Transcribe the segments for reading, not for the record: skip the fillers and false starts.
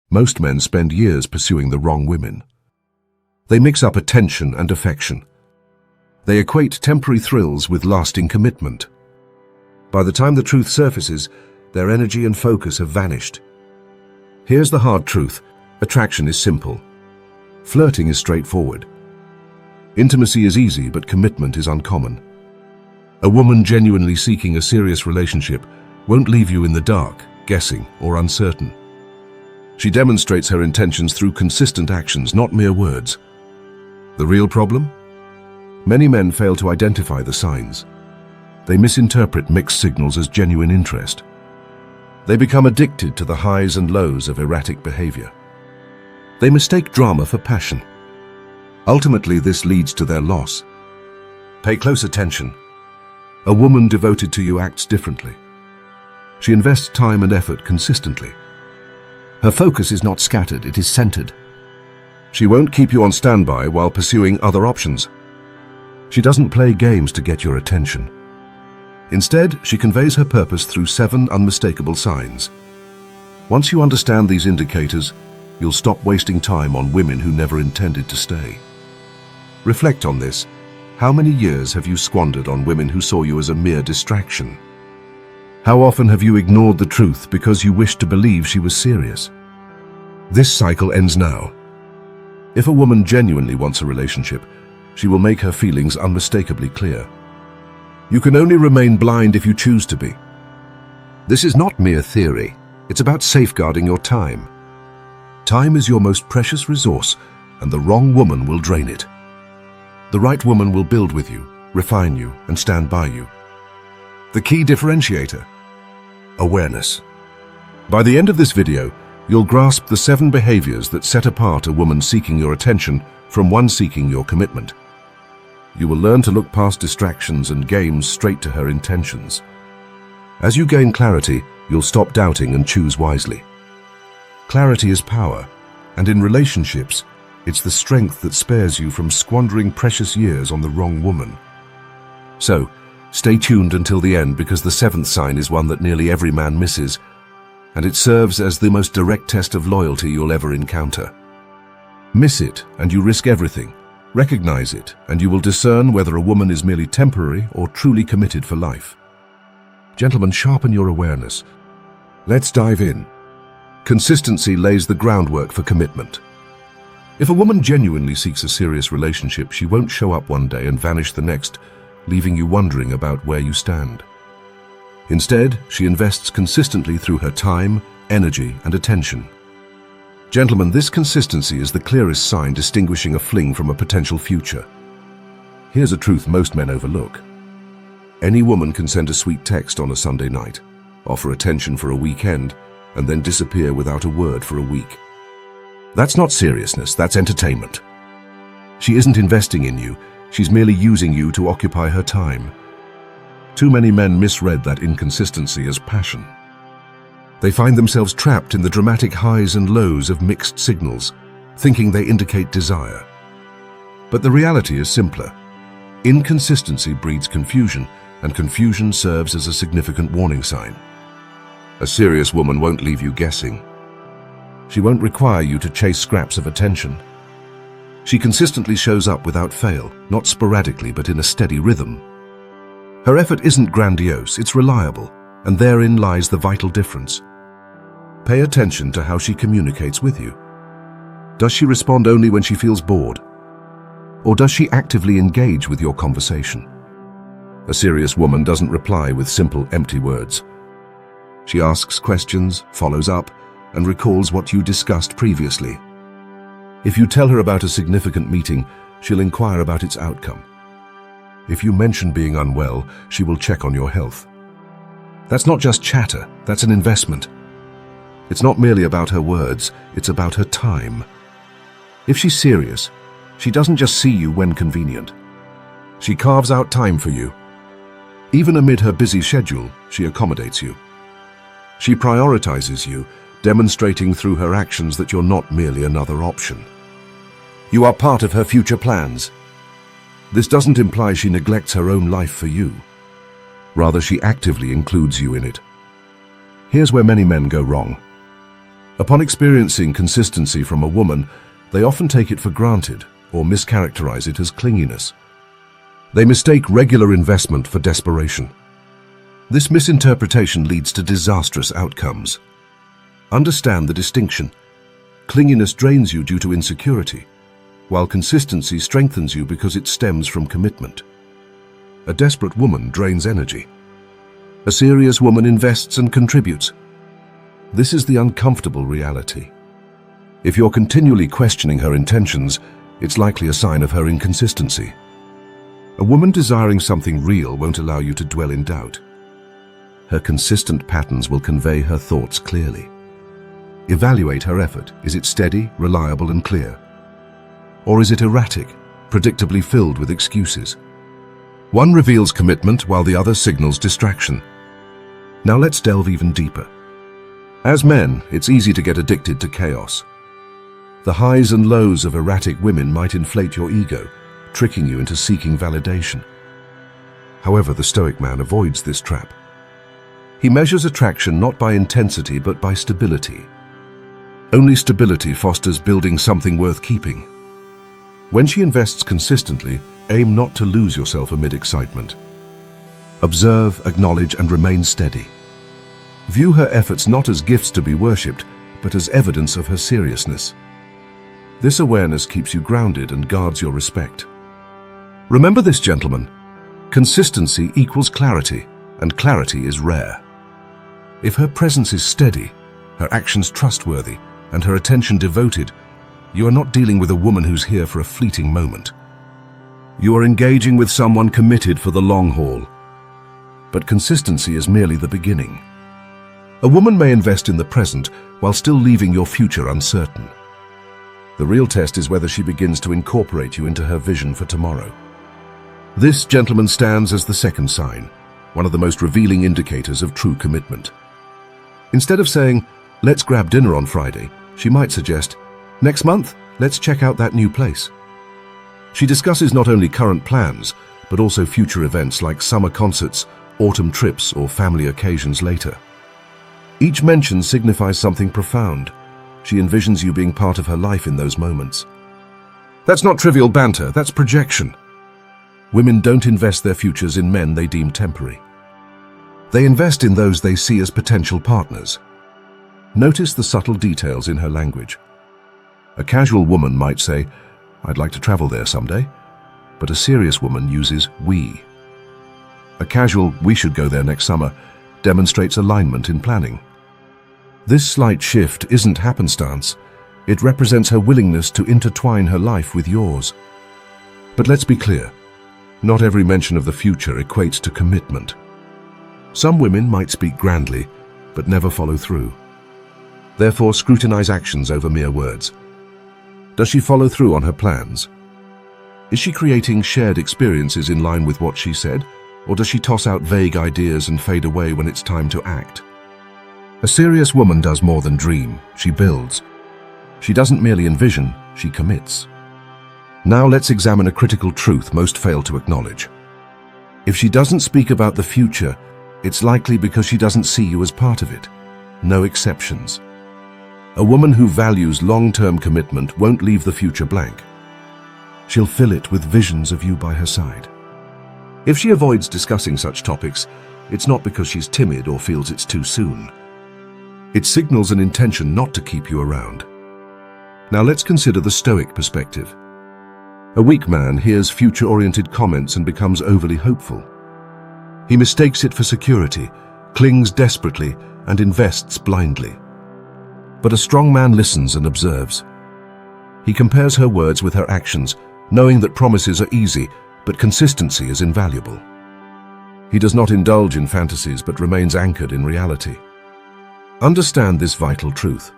Most men spend years pursuing the wrong women. They mix up attention and affection. They equate temporary thrills with lasting commitment. By the time the truth surfaces, their energy and focus have vanished. Here's the hard truth. Attraction is simple. Flirting is straightforward. Intimacy is easy, but commitment is uncommon. A woman genuinely seeking a serious relationship won't leave you in the dark, guessing or uncertain. She demonstrates her intentions through consistent actions, not mere words. The real problem? Many men fail to identify the signs. They misinterpret mixed signals as genuine interest. They become addicted to the highs and lows of erratic behavior. They mistake drama for passion. Ultimately, this leads to their loss. Pay close attention. A woman devoted to you acts differently. She invests time and effort consistently. Her focus is not scattered, it is centered. She won't keep you on standby while pursuing other options. She doesn't play games to get your attention. Instead, she conveys her purpose through 7 unmistakable signs. Once you understand these indicators, you'll stop wasting time on women who never intended to stay. Reflect on this. How many years have you squandered on women who saw you as a mere distraction? How often have you ignored the truth because you wished to believe she was serious? This cycle ends now. If a woman genuinely wants a relationship, she will make her feelings unmistakably clear. You can only remain blind if you choose to be. This is not mere theory. It's about safeguarding your time. Time is your most precious resource, and the wrong woman will drain it. The right woman will build with you, refine you, and stand by you. The key differentiator: awareness. By the end of this video, you'll grasp the 7 behaviors that set apart a woman seeking your attention from one seeking your commitment. You will learn to look past distractions and games straight to her intentions. As you gain clarity, you'll stop doubting and choose wisely. Clarity is power, and in relationships, it's the strength that spares you from squandering precious years on the wrong woman. So, stay tuned until the end, because the 7th sign is one that nearly every man misses, and it serves as the most direct test of loyalty you'll ever encounter. Miss it, and you risk everything. Recognize it, and you will discern whether a woman is merely temporary or truly committed for life. Gentlemen, sharpen your awareness. Let's dive in. Consistency lays the groundwork for commitment. If a woman genuinely seeks a serious relationship, she won't show up one day and vanish the next, leaving you wondering about where you stand. Instead, she invests consistently through her time, energy, and attention. Gentlemen, this consistency is the clearest sign distinguishing a fling from a potential future. Here's a truth most men overlook. Any woman can send a sweet text on a Sunday night, offer attention for a weekend, and then disappear without a word for a week. That's not seriousness, that's entertainment. She isn't investing in you, she's merely using you to occupy her time. Too many men misread that inconsistency as passion. They find themselves trapped in the dramatic highs and lows of mixed signals, thinking they indicate desire. But the reality is simpler. Inconsistency breeds confusion, and confusion serves as a significant warning sign. A serious woman won't leave you guessing. She won't require you to chase scraps of attention. She consistently shows up without fail, not sporadically but in a steady rhythm. Her effort isn't grandiose, it's reliable, and therein lies the vital difference. Pay attention to how she communicates with you. Does she respond only when she feels bored? Or does she actively engage with your conversation? A serious woman doesn't reply with simple, empty words. She asks questions, follows up, and recalls what you discussed previously. If you tell her about a significant meeting, she'll inquire about its outcome. If you mention being unwell, she will check on your health. That's not just chatter, that's an investment. It's not merely about her words, it's about her time. If she's serious, she doesn't just see you when convenient. She carves out time for you. Even amid her busy schedule, she accommodates you. She prioritizes you, demonstrating through her actions that you're not merely another option. You are part of her future plans. This doesn't imply she neglects her own life for you. Rather, she actively includes you in it. Here's where many men go wrong. Upon experiencing consistency from a woman, they often take it for granted or mischaracterize it as clinginess. They mistake regular investment for desperation. This misinterpretation leads to disastrous outcomes. Understand the distinction. Clinginess drains you due to insecurity, while consistency strengthens you because it stems from commitment. A desperate woman drains energy. A serious woman invests and contributes. This is the uncomfortable reality. If you're continually questioning her intentions, it's likely a sign of her inconsistency. A woman desiring something real won't allow you to dwell in doubt. Her consistent patterns will convey her thoughts clearly. Evaluate her effort. Is it steady, reliable, and clear? Or is it erratic, predictably filled with excuses? One reveals commitment while the other signals distraction. Now let's delve even deeper. As men, it's easy to get addicted to chaos. The highs and lows of erratic women might inflate your ego, tricking you into seeking validation. However, the Stoic man avoids this trap. He measures attraction not by intensity but by stability. Only stability fosters building something worth keeping. When she invests consistently, aim not to lose yourself amid excitement. Observe, acknowledge, and remain steady. View her efforts not as gifts to be worshipped, but as evidence of her seriousness. This awareness keeps you grounded and guards your respect. Remember this, gentlemen. Consistency equals clarity, and clarity is rare. If her presence is steady, her actions trustworthy, and her attention devoted, you are not dealing with a woman who's here for a fleeting moment. You are engaging with someone committed for the long haul. But consistency is merely the beginning. A woman may invest in the present while still leaving your future uncertain. The real test is whether she begins to incorporate you into her vision for tomorrow. This, gentleman, stands as the second sign, one of the most revealing indicators of true commitment. Instead of saying, "Let's grab dinner on Friday," she might suggest, "Next month, let's check out that new place." She discusses not only current plans, but also future events like summer concerts, autumn trips, or family occasions later. Each mention signifies something profound. She envisions you being part of her life in those moments. That's not trivial banter, that's projection. Women don't invest their futures in men they deem temporary. They invest in those they see as potential partners. Notice the subtle details in her language. A casual woman might say, "I'd like to travel there someday," but a serious woman uses "we." A casual "we should go there next summer" demonstrates alignment in planning. This slight shift isn't happenstance. It represents her willingness to intertwine her life with yours. But let's be clear, not every mention of the future equates to commitment. Some women might speak grandly, but never follow through. Therefore, scrutinize actions over mere words. Does she follow through on her plans? Is she creating shared experiences in line with what she said, or does she toss out vague ideas and fade away when it's time to act? A serious woman does more than dream, she builds. She doesn't merely envision, she commits. Now let's examine a critical truth most fail to acknowledge. If she doesn't speak about the future, it's likely because she doesn't see you as part of it. No exceptions. A woman who values long-term commitment won't leave the future blank. She'll fill it with visions of you by her side. If she avoids discussing such topics, it's not because she's timid or feels it's too soon. It signals an intention not to keep you around. Now let's consider the Stoic perspective. A weak man hears future-oriented comments and becomes overly hopeful. He mistakes it for security, clings desperately, and invests blindly. But a strong man listens and observes. He compares her words with her actions, knowing that promises are easy, but consistency is invaluable. He does not indulge in fantasies but remains anchored in reality. Understand this vital truth.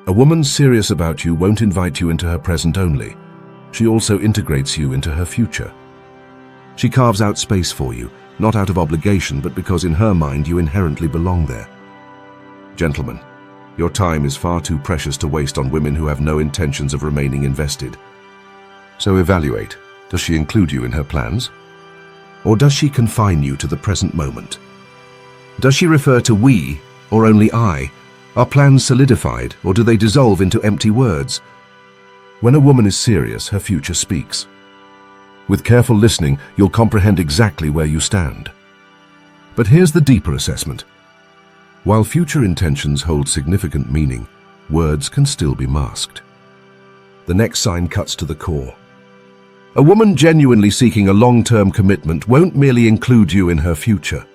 A woman serious about you won't invite you into her present only. She also integrates you into her future. She carves out space for you, not out of obligation, but because in her mind you inherently belong there. Gentlemen, your time is far too precious to waste on women who have no intentions of remaining invested. So evaluate, does she include you in her plans? Or does she confine you to the present moment? Does she refer to "we" or only "I"? Are plans solidified, or do they dissolve into empty words? When a woman is serious, her future speaks. With careful listening, you'll comprehend exactly where you stand. But here's the deeper assessment. While future intentions hold significant meaning, words can still be masked. The next sign cuts to the core. A woman genuinely seeking a long-term commitment won't merely include you in her future.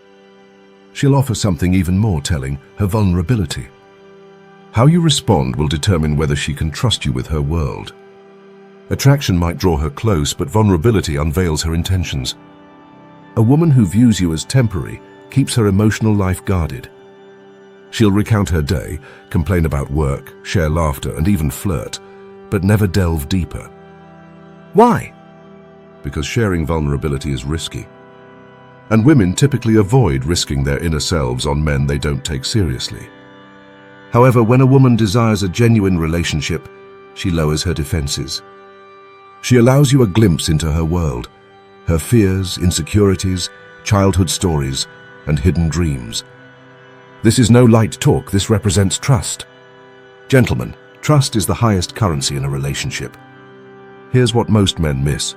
She'll offer something even more telling, her vulnerability. How you respond will determine whether she can trust you with her world. Attraction might draw her close, but vulnerability unveils her intentions. A woman who views you as temporary keeps her emotional life guarded. She'll recount her day, complain about work, share laughter, and even flirt, but never delve deeper. Why? Because sharing vulnerability is risky. And women typically avoid risking their inner selves on men they don't take seriously. However, when a woman desires a genuine relationship, she lowers her defenses. She allows you a glimpse into her world, her fears, insecurities, childhood stories, and hidden dreams. This is no light talk, this represents trust. Gentlemen, trust is the highest currency in a relationship. Here's what most men miss.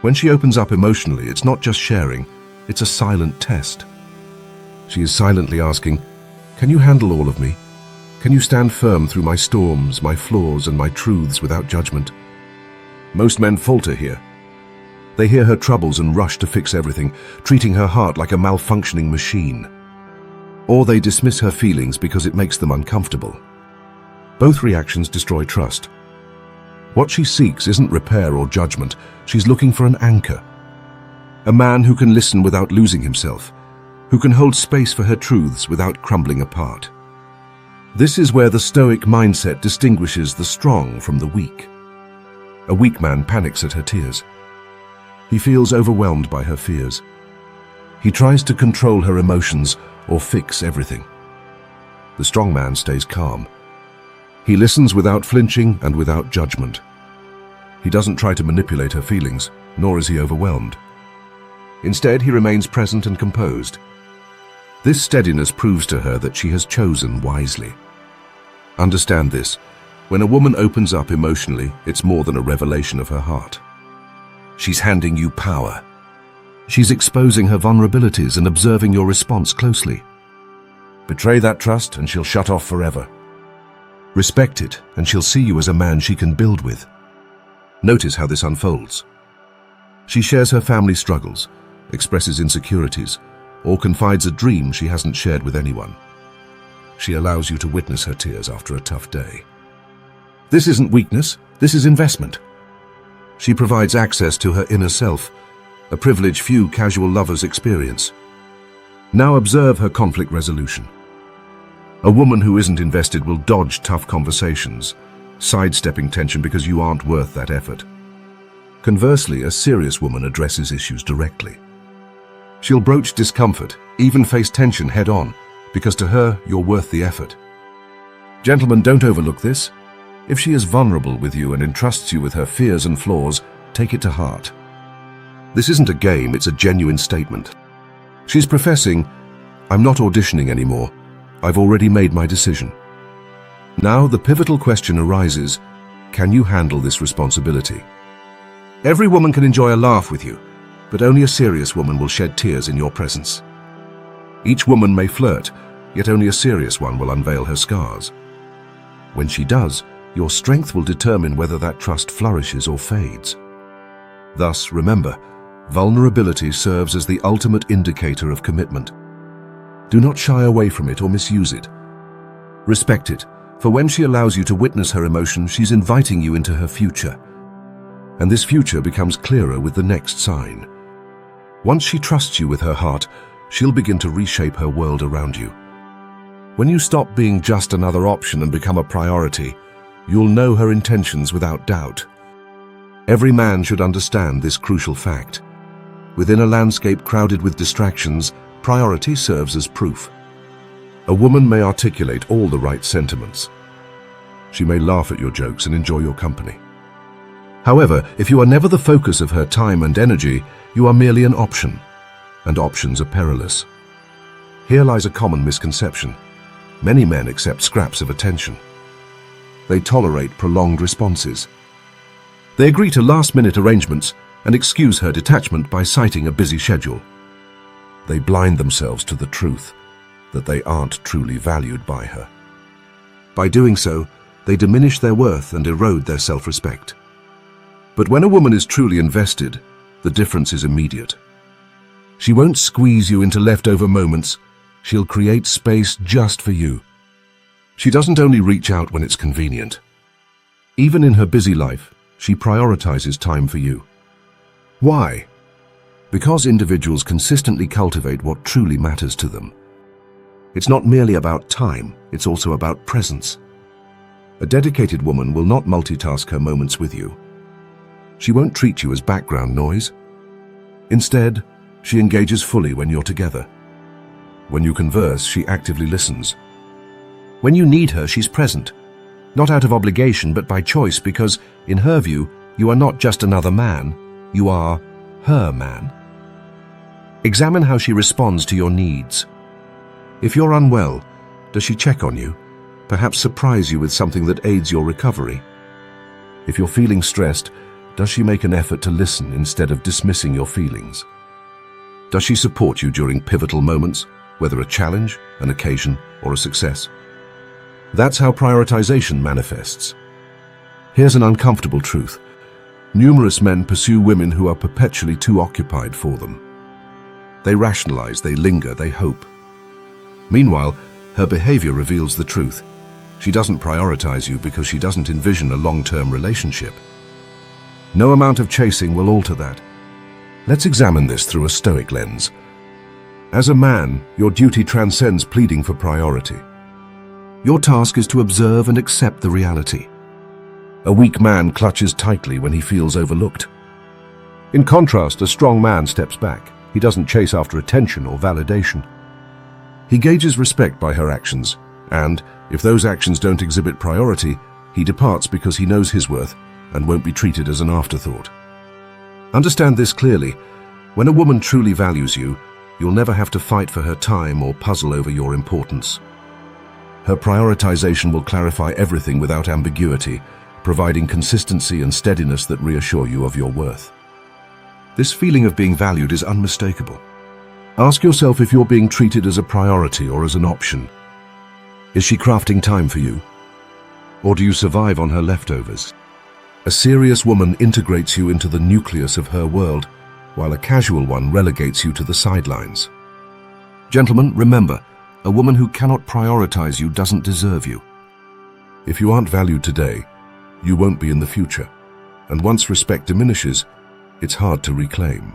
When she opens up emotionally, it's not just sharing, it's a silent test. She is silently asking, can you handle all of me? Can you stand firm through my storms, my flaws, and my truths without judgment? Most men falter here. They hear her troubles and rush to fix everything, treating her heart like a malfunctioning machine. Or they dismiss her feelings because it makes them uncomfortable. Both reactions destroy trust. What she seeks isn't repair or judgment, she's looking for an anchor. A man who can listen without losing himself, who can hold space for her truths without crumbling apart. This is where the Stoic mindset distinguishes the strong from the weak. A weak man panics at her tears. He feels overwhelmed by her fears. He tries to control her emotions or fix everything. The strong man stays calm. He listens without flinching and without judgment. He doesn't try to manipulate her feelings, nor is he overwhelmed. Instead, he remains present and composed. This steadiness proves to her that she has chosen wisely. Understand this. When a woman opens up emotionally, it's more than a revelation of her heart. She's handing you power. She's exposing her vulnerabilities and observing your response closely. Betray that trust and she'll shut off forever. Respect it and she'll see you as a man she can build with. Notice how this unfolds. She shares her family struggles, expresses insecurities, or confides a dream she hasn't shared with anyone. She allows you to witness her tears after a tough day. This isn't weakness, this is investment. She provides access to her inner self, a privilege few casual lovers experience. Now observe her conflict resolution. A woman who isn't invested will dodge tough conversations, sidestepping tension because you aren't worth that effort. Conversely, a serious woman addresses issues directly. She'll broach discomfort, even face tension head-on, because to her, you're worth the effort. Gentlemen, don't overlook this. If she is vulnerable with you and entrusts you with her fears and flaws, take it to heart. This isn't a game, it's a genuine statement. She's professing, I'm not auditioning anymore. I've already made my decision. Now the pivotal question arises, can you handle this responsibility? Every woman can enjoy a laugh with you, but only a serious woman will shed tears in your presence. Each woman may flirt, yet only a serious one will unveil her scars. When she does, your strength will determine whether that trust flourishes or fades. Thus, remember, vulnerability serves as the ultimate indicator of commitment. Do not shy away from it or misuse it. Respect it, for when she allows you to witness her emotion, she's inviting you into her future. And this future becomes clearer with the next sign. Once she trusts you with her heart, she'll begin to reshape her world around you. When you stop being just another option and become a priority, you'll know her intentions without doubt. Every man should understand this crucial fact. Within a landscape crowded with distractions, priority serves as proof. A woman may articulate all the right sentiments. She may laugh at your jokes and enjoy your company. However, if you are never the focus of her time and energy, you are merely an option, and options are perilous. Here lies a common misconception. Many men accept scraps of attention. They tolerate prolonged responses. They agree to last-minute arrangements and excuse her detachment by citing a busy schedule. They blind themselves to the truth that they aren't truly valued by her. By doing so, they diminish their worth and erode their self-respect. But when a woman is truly invested, the difference is immediate. She won't squeeze you into leftover moments. She'll create space just for you. She doesn't only reach out when it's convenient. Even in her busy life, she prioritizes time for you. Why? Because individuals consistently cultivate what truly matters to them. It's not merely about time, it's also about presence. A dedicated woman will not multitask her moments with you. She won't treat you as background noise. Instead, she engages fully when you're together. When you converse, she actively listens. When you need her, she's present. Not out of obligation, but by choice, because, in her view, you are not just another man, you are her man. Examine how she responds to your needs. If you're unwell, does she check on you, perhaps surprise you with something that aids your recovery? If you're feeling stressed, does she make an effort to listen instead of dismissing your feelings? Does she support you during pivotal moments, whether a challenge, an occasion, or a success? That's how prioritization manifests. Here's an uncomfortable truth. Numerous men pursue women who are perpetually too occupied for them. They rationalize, they linger, they hope. Meanwhile, her behavior reveals the truth. She doesn't prioritize you because she doesn't envision a long-term relationship. No amount of chasing will alter that. Let's examine this through a Stoic lens. As a man, your duty transcends pleading for priority. Your task is to observe and accept the reality. A weak man clutches tightly when he feels overlooked. In contrast, a strong man steps back. He doesn't chase after attention or validation. He gauges respect by her actions, and, if those actions don't exhibit priority, he departs because he knows his worth and won't be treated as an afterthought. Understand this clearly. When a woman truly values you, you'll never have to fight for her time or puzzle over your importance. Her prioritization will clarify everything without ambiguity, providing consistency and steadiness that reassure you of your worth. This feeling of being valued is unmistakable. Ask yourself if you're being treated as a priority or as an option. Is she crafting time for you? Or do you survive on her leftovers? A serious woman integrates you into the nucleus of her world, while a casual one relegates you to the sidelines. Gentlemen, remember, a woman who cannot prioritize you doesn't deserve you. If you aren't valued today, you won't be in the future, and once respect diminishes, it's hard to reclaim.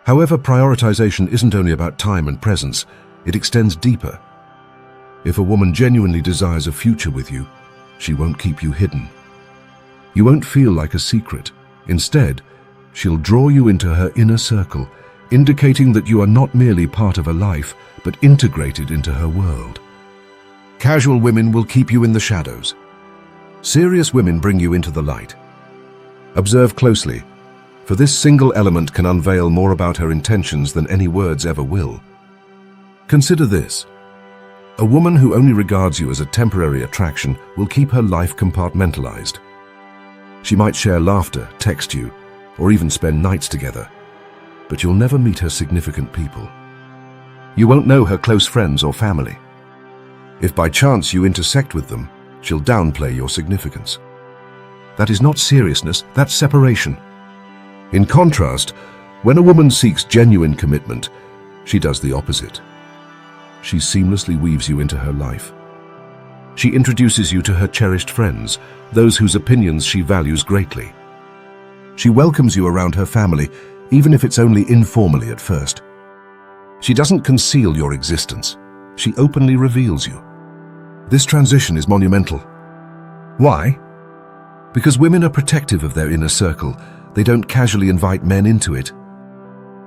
However, prioritization isn't only about time and presence, it extends deeper. If a woman genuinely desires a future with you, she won't keep you hidden. You won't feel like a secret. Instead, she'll draw you into her inner circle, indicating that you are not merely part of her life, but integrated into her world. Casual women will keep you in the shadows. Serious women bring you into the light. Observe closely, for this single element can unveil more about her intentions than any words ever will. Consider this. A woman who only regards you as a temporary attraction will keep her life compartmentalized. She might share laughter, text you, or even spend nights together, but you'll never meet her significant people. You won't know her close friends or family. If by chance you intersect with them, she'll downplay your significance. That is not seriousness, that's separation. In contrast, when a woman seeks genuine commitment, she does the opposite. She seamlessly weaves you into her life. She introduces you to her cherished friends, those whose opinions she values greatly. She welcomes you around her family, even if it's only informally at first. She doesn't conceal your existence. She openly reveals you. This transition is monumental. Why? Because women are protective of their inner circle. They don't casually invite men into it.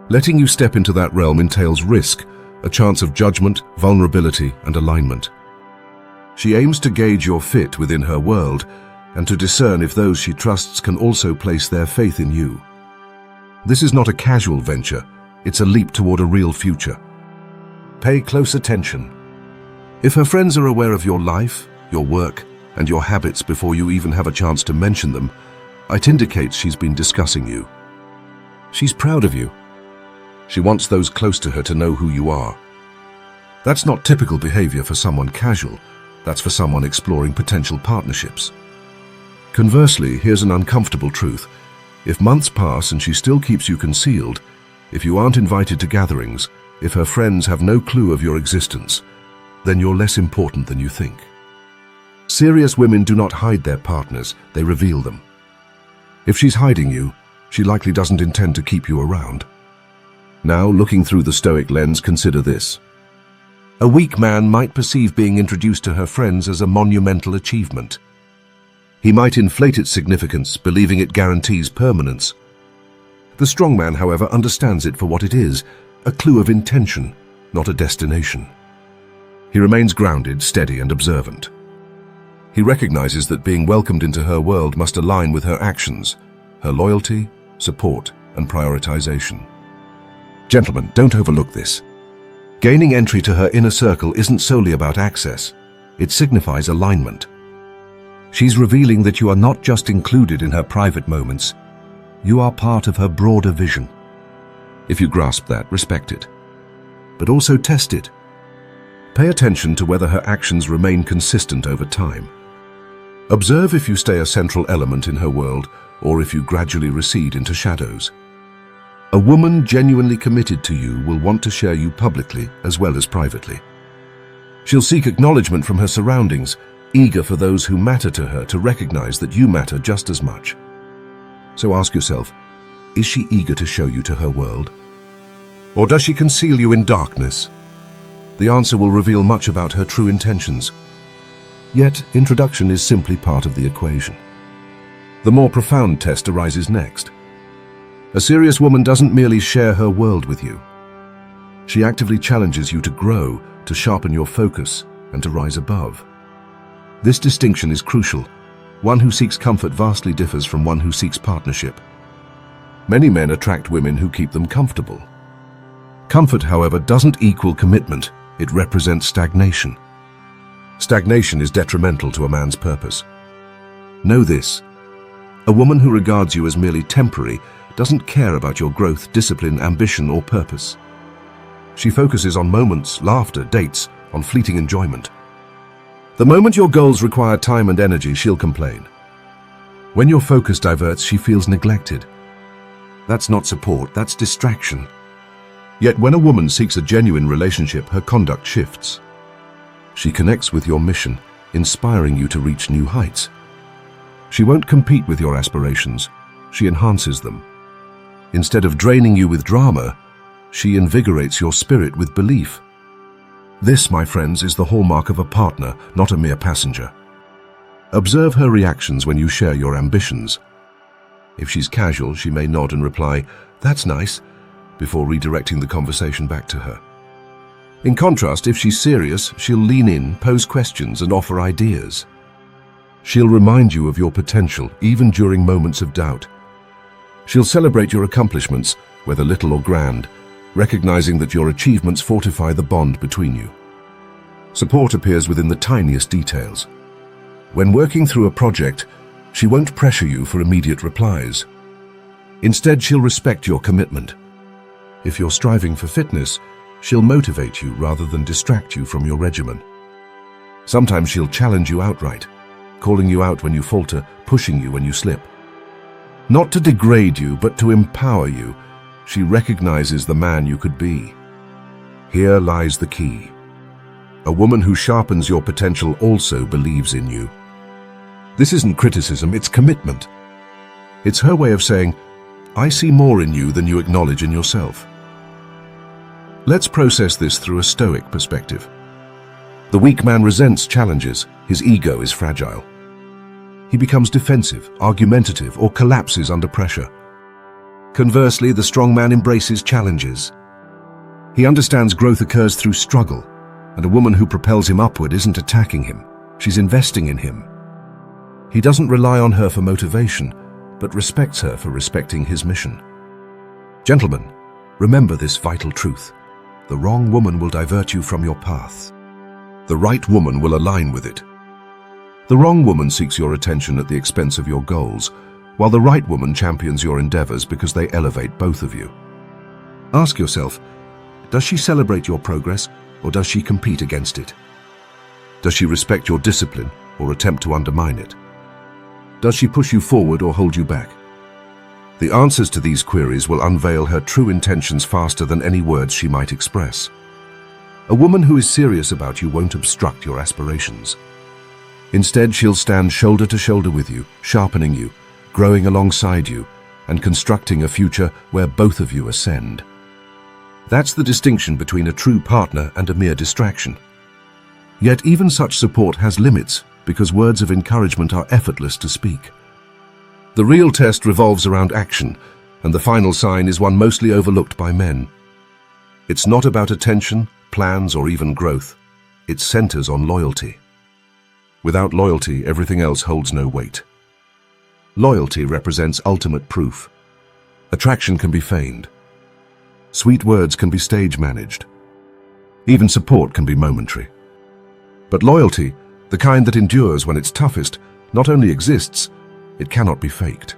Letting you step into that realm entails risk, a chance of judgment, vulnerability, and alignment. She aims to gauge your fit within her world and to discern if those she trusts can also place their faith in you. This is not a casual venture, it's a leap toward a real future. Pay close attention. If her friends are aware of your life, your work, and your habits before you even have a chance to mention them, it indicates she's been discussing you. She's proud of you. She wants those close to her to know who you are. That's not typical behavior for someone casual. That's for someone exploring potential partnerships. Conversely, here's an uncomfortable truth. If months pass and she still keeps you concealed, if you aren't invited to gatherings, if her friends have no clue of your existence, then you're less important than you think. Serious women do not hide their partners, they reveal them. If she's hiding you, she likely doesn't intend to keep you around. Now, looking through the Stoic lens, consider this. A weak man might perceive being introduced to her friends as a monumental achievement. He might inflate its significance, believing it guarantees permanence. The strong man, however, understands it for what it is, a clue of intention, not a destination. He remains grounded, steady, and observant. He recognizes that being welcomed into her world must align with her actions, her loyalty, support, and prioritization. Gentlemen, don't overlook this. Gaining entry to her inner circle isn't solely about access. It signifies alignment. She's revealing that you are not just included in her private moments, you are part of her broader vision. If you grasp that, respect it. But also test it. Pay attention to whether her actions remain consistent over time. Observe if you stay a central element in her world or if you gradually recede into shadows. A woman genuinely committed to you will want to share you publicly as well as privately. She'll seek acknowledgement from her surroundings, eager for those who matter to her to recognize that you matter just as much. So ask yourself, is she eager to show you to her world? Or does she conceal you in darkness? The answer will reveal much about her true intentions. Yet, introduction is simply part of the equation. The more profound test arises next. A serious woman doesn't merely share her world with you. She actively challenges you to grow, to sharpen your focus, and to rise above. This distinction is crucial. One who seeks comfort vastly differs from one who seeks partnership. Many men attract women who keep them comfortable. Comfort, however, doesn't equal commitment. It represents stagnation. Stagnation is detrimental to a man's purpose. Know this. A woman who regards you as merely temporary doesn't care about your growth, discipline, ambition, or purpose. She focuses on moments, laughter, dates, on fleeting enjoyment. The moment your goals require time and energy, she'll complain. When your focus diverts, she feels neglected. That's not support, that's distraction. Yet when a woman seeks a genuine relationship, her conduct shifts. She connects with your mission, inspiring you to reach new heights. She won't compete with your aspirations, she enhances them. Instead of draining you with drama, she invigorates your spirit with belief. This, my friends, is the hallmark of a partner, not a mere passenger. Observe her reactions when you share your ambitions. If she's casual, she may nod and reply, "That's nice," before redirecting the conversation back to her. In contrast, if she's serious, she'll lean in, pose questions, and offer ideas. She'll remind you of your potential, even during moments of doubt. She'll celebrate your accomplishments, whether little or grand, recognizing that your achievements fortify the bond between you. Support appears within the tiniest details. When working through a project, she won't pressure you for immediate replies. Instead, she'll respect your commitment. If you're striving for fitness, she'll motivate you rather than distract you from your regimen. Sometimes she'll challenge you outright, calling you out when you falter, pushing you when you slip. Not to degrade you, but to empower you, she recognizes the man you could be. Here lies the key. A woman who sharpens your potential also believes in you. This isn't criticism, it's commitment. It's her way of saying, "I see more in you than you acknowledge in yourself." Let's process this through a Stoic perspective. The weak man resents challenges, his ego is fragile. He becomes defensive, argumentative, or collapses under pressure. Conversely, the strong man embraces challenges. He understands growth occurs through struggle, and a woman who propels him upward isn't attacking him, she's investing in him. He doesn't rely on her for motivation, but respects her for respecting his mission. Gentlemen, remember this vital truth. The wrong woman will divert you from your path. The right woman will align with it. The wrong woman seeks your attention at the expense of your goals, while the right woman champions your endeavors because they elevate both of you. Ask yourself, does she celebrate your progress or does she compete against it? Does she respect your discipline or attempt to undermine it? Does she push you forward or hold you back? The answers to these queries will unveil her true intentions faster than any words she might express. A woman who is serious about you won't obstruct your aspirations. Instead, she'll stand shoulder to shoulder with you, sharpening you, growing alongside you, and constructing a future where both of you ascend. That's the distinction between a true partner and a mere distraction. Yet even such support has limits, because words of encouragement are effortless to speak. The real test revolves around action, and the final sign is one mostly overlooked by men. It's not about attention, plans, or even growth. It centers on loyalty. Without loyalty, everything else holds no weight. Loyalty represents ultimate proof. Attraction can be feigned. Sweet words can be stage managed. Even support can be momentary. But loyalty, the kind that endures when it's toughest, not only exists, it cannot be faked.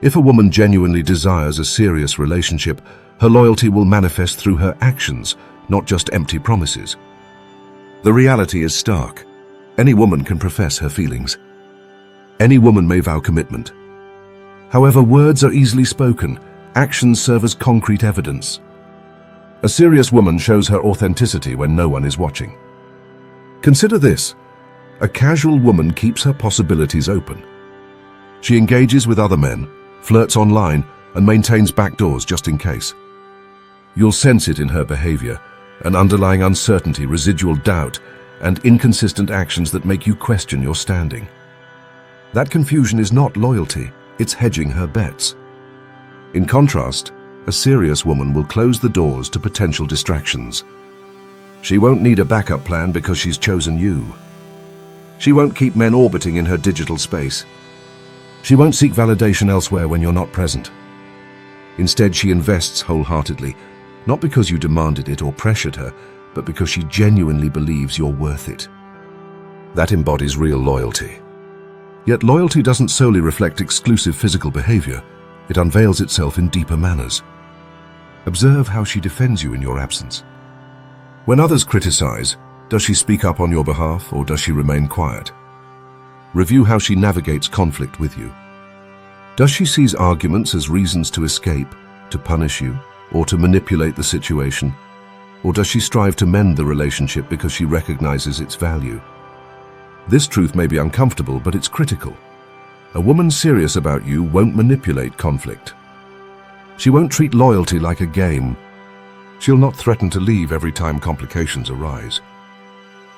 If a woman genuinely desires a serious relationship, her loyalty will manifest through her actions, not just empty promises. The reality is stark. Any woman can profess her feelings. Any woman may vow commitment. However, words are easily spoken. Actions serve as concrete evidence. A serious woman shows her authenticity when no one is watching. Consider this. A casual woman keeps her possibilities open. She engages with other men, flirts online, and maintains backdoors just in case. You'll sense it in her behavior, an underlying uncertainty, residual doubt, and inconsistent actions that make you question your standing. That confusion is not loyalty, it's hedging her bets. In contrast, a serious woman will close the doors to potential distractions. She won't need a backup plan because she's chosen you. She won't keep men orbiting in her digital space. She won't seek validation elsewhere when you're not present. Instead, she invests wholeheartedly, not because you demanded it or pressured her, but because she genuinely believes you're worth it. That embodies real loyalty. Yet loyalty doesn't solely reflect exclusive physical behavior. It unveils itself in deeper manners. Observe how she defends you in your absence. When others criticize, does she speak up on your behalf or does she remain quiet? Review how she navigates conflict with you. Does she seize arguments as reasons to escape, to punish you, or to manipulate the situation? Or does she strive to mend the relationship because she recognizes its value? This truth may be uncomfortable, but it's critical. A woman serious about you won't manipulate conflict. She won't treat loyalty like a game. She'll not threaten to leave every time complications arise.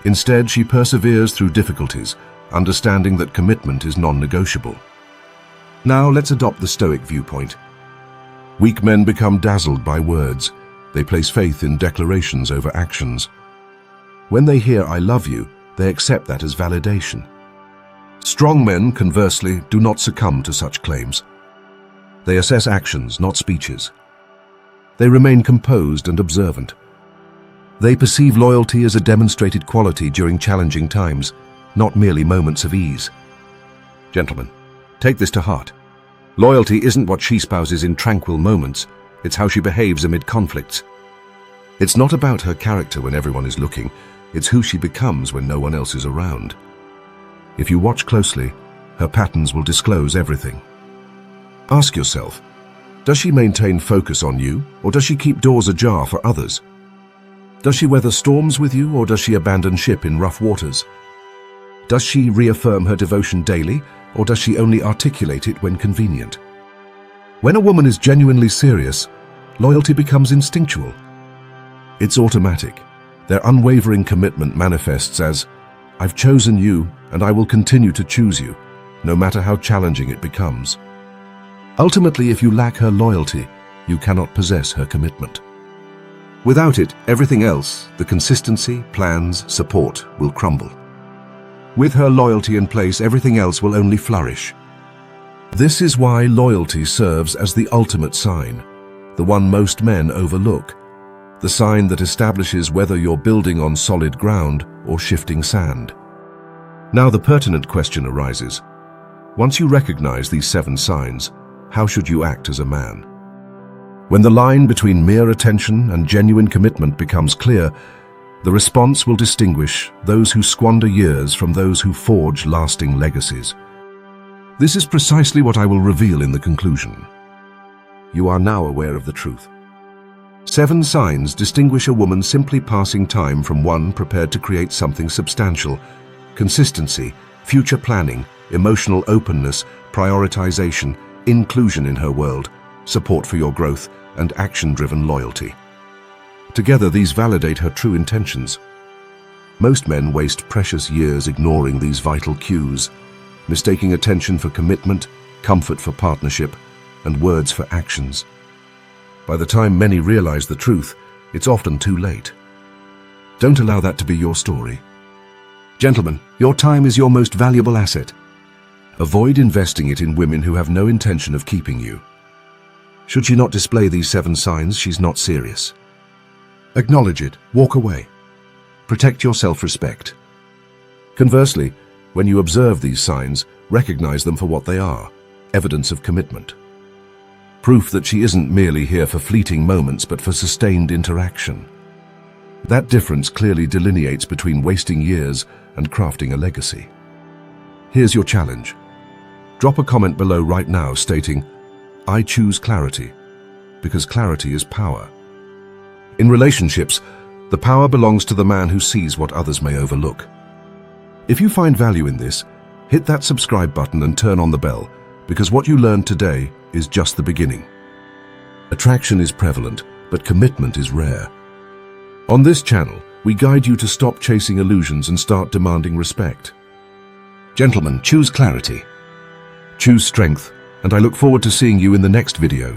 Instead, she perseveres through difficulties, understanding that commitment is non-negotiable. Now let's adopt the Stoic viewpoint. Weak men become dazzled by words. They place faith in declarations over actions. When they hear "I love you," they accept that as validation. Strong men, conversely, do not succumb to such claims. They assess actions, not speeches. They remain composed and observant. They perceive loyalty as a demonstrated quality during challenging times, not merely moments of ease. Gentlemen, take this to heart. Loyalty isn't what she spouses in tranquil moments, it's how she behaves amid conflicts. It's not about her character when everyone is looking, it's who she becomes when no one else is around. If you watch closely, her patterns will disclose everything. Ask yourself, does she maintain focus on you, or does she keep doors ajar for others? Does she weather storms with you, or does she abandon ship in rough waters? Does she reaffirm her devotion daily, or does she only articulate it when convenient? When a woman is genuinely serious, loyalty becomes instinctual. It's automatic. Their unwavering commitment manifests as, "I've chosen you, and I will continue to choose you, no matter how challenging it becomes." Ultimately, if you lack her loyalty, you cannot possess her commitment. Without it, everything else, the consistency, plans, support, will crumble. With her loyalty in place, everything else will only flourish. This is why loyalty serves as the ultimate sign, the one most men overlook. the sign that establishes whether you're building on solid ground or shifting sand. Now the pertinent question arises. Once you recognize these 7 signs, how should you act as a man? When the line between mere attention and genuine commitment becomes clear, the response will distinguish those who squander years from those who forge lasting legacies. This is precisely what I will reveal in the conclusion. You are now aware of the truth. 7 signs distinguish a woman simply passing time from one prepared to create something substantial: consistency, future planning, emotional openness, prioritization, inclusion in her world, support for your growth, and action-driven loyalty. Together, these validate her true intentions. Most men waste precious years ignoring these vital cues, mistaking attention for commitment, comfort for partnership, and words for actions. By the time many realize the truth, it's often too late. Don't allow that to be your story. Gentlemen, your time is your most valuable asset. Avoid investing it in women who have no intention of keeping you. Should she not display these 7 signs, she's not serious. Acknowledge it, walk away. Protect your self-respect. Conversely, when you observe these signs, recognize them for what they are: evidence of commitment. Proof that she isn't merely here for fleeting moments but for sustained interaction. That difference clearly delineates between wasting years and crafting a legacy. Here's your challenge. Drop a comment below right now stating, "I choose clarity," because clarity is power. In relationships, the power belongs to the man who sees what others may overlook. If you find value in this, hit that subscribe button and turn on the bell, because what you learned today is just the beginning. Attraction is prevalent, but commitment is rare. On this channel, we guide you to stop chasing illusions and start demanding respect. Gentlemen, choose clarity. Choose strength, and I look forward to seeing you in the next video.